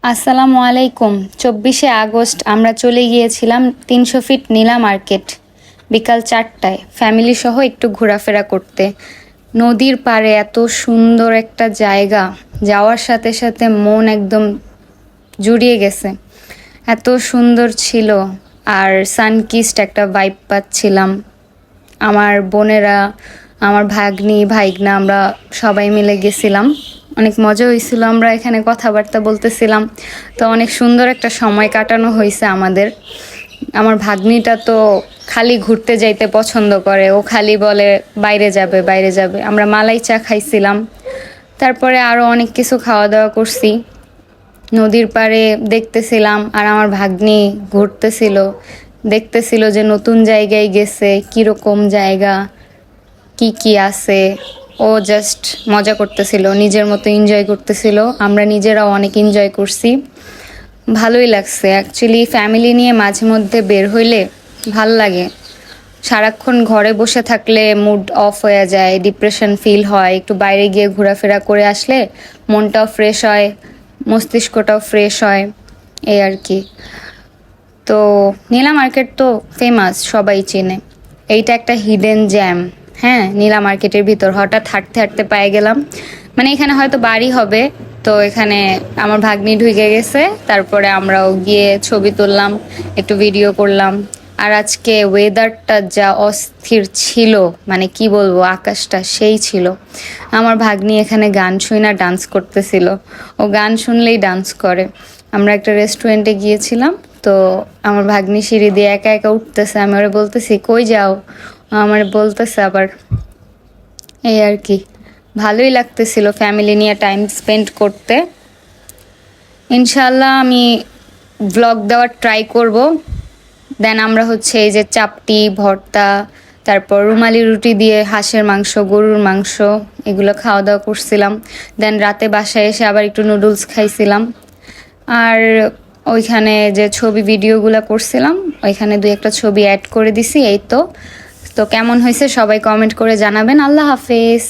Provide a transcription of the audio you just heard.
আসসালামু আলাইকুম। 24শে আগস্ট আমরা চলে গিয়েছিলাম 300 ফিট নীলা মার্কেট বিকাল 4টায় ফ্যামিলি সহ একটু ঘোরাফেরা করতে। নদীর পাড়ে এত সুন্দর একটা জায়গা, যাওয়ার সাথে সাথে মন একদম জুড়িয়ে গেছে। এত সুন্দর ছিল, আর সানকিস্ট একটা ভাইব পাচ্ছিলাম। আমার বোনেরা, আমার ভাগ্নি ভাইগনা, আমরা সবাই মিলে গেছিলাম। অনেক মজা হয়েছিল, আমরা এখানে কথাবার্তা বলতেছিলাম। তো অনেক সুন্দর একটা সময় কাটানো হয়েছে আমাদের। আমার ভাগ্নিটা তো খালি ঘুরতে যাইতে পছন্দ করে, ও খালি বলে বাইরে যাবে বাইরে যাবে। আমরা মালাই চা খাইছিলাম, তারপরে আরও অনেক কিছু খাওয়া দাওয়া করছি। নদীর পাড়ে দেখতেছিলাম, আর আমার ভাগ্নি ঘুরতেছিল, দেখতেছিল যে নতুন জায়গায় গেছে, কীরকম জায়গা, কি কি আছে। ও জাস্ট মজা করতেছিল, নিজের মতো এনজয় করতেছিল। আমরা নিজেরাও অনেক এনজয় করছি, ভালোই লাগছে। অ্যাকচুয়ালি ফ্যামিলি নিয়ে মাঝে মধ্যে বের হইলে ভাল লাগে। সারাক্ষণ ঘরে বসে থাকলে মুড অফ হয়ে যায়, ডিপ্রেশন ফিল হয়। একটু বাইরে গিয়ে ঘোরাফেরা করে আসলে মনটাও ফ্রেশ হয়, মস্তিষ্কটাও ফ্রেশ হয়, এই আর কি। তো নীলা মার্কেট তো ফেমাস, সবাই চেনে। এইটা একটা হিডেন জ্যাম। হ্যাঁ, নীলা মার্কেটের ভিতর হঠাৎ হাঁটতে হাঁটতে পেয়ে গেলাম। মানে এখানে হয়তো বাড়ি হবে, তো এখানে আমার ভাগ্নি ঢুকে গেছে। তারপরে আমরাও গিয়ে ছবি তুললাম, একটু ভিডিও করলাম। আর আজকে ওয়েদারটা যা অস্থির ছিল, মানে কি বলবো, আকাশটা সেই ছিল। আমার ভাগ্নি এখানে গান শুই না ডান্স করতেছিল। ও গান শুনলেই ডান্স করে। আমরা একটা রেস্টুরেন্টে গিয়েছিলাম, তো আমার ভাগ্নি সিঁড়ি দিয়ে একা একা উঠতেছে। আমি ওরা বলতেছি কই যাও, আমার বলতেছে আবার, এই আর কি। ভালোই লাগতেছিল ফ্যামিলি নিয়ে টাইম স্পেন্ড করতে। ইনশাল্লাহ আমি ব্লগ দেওয়ার ট্রাই করব। দেন আমরা হচ্ছে এই যে চাপটি ভর্তা, তারপর রুমালি রুটি দিয়ে হাঁসের মাংস, গরুর মাংস, এগুলো খাওয়া দাওয়া করছিলাম। দেন রাতে বাসায় এসে আবার একটু নুডলস খাইছিলাম। আর ওইখানে যে ছবি ভিডিওগুলো করছিলাম, ওইখানে 2-1টা ছবি অ্যাড করে দিছি। এই তো। তো কেমন হয়েছে সবাই কমেন্ট করে জানাবেন। আল্লাহ হাফেজ।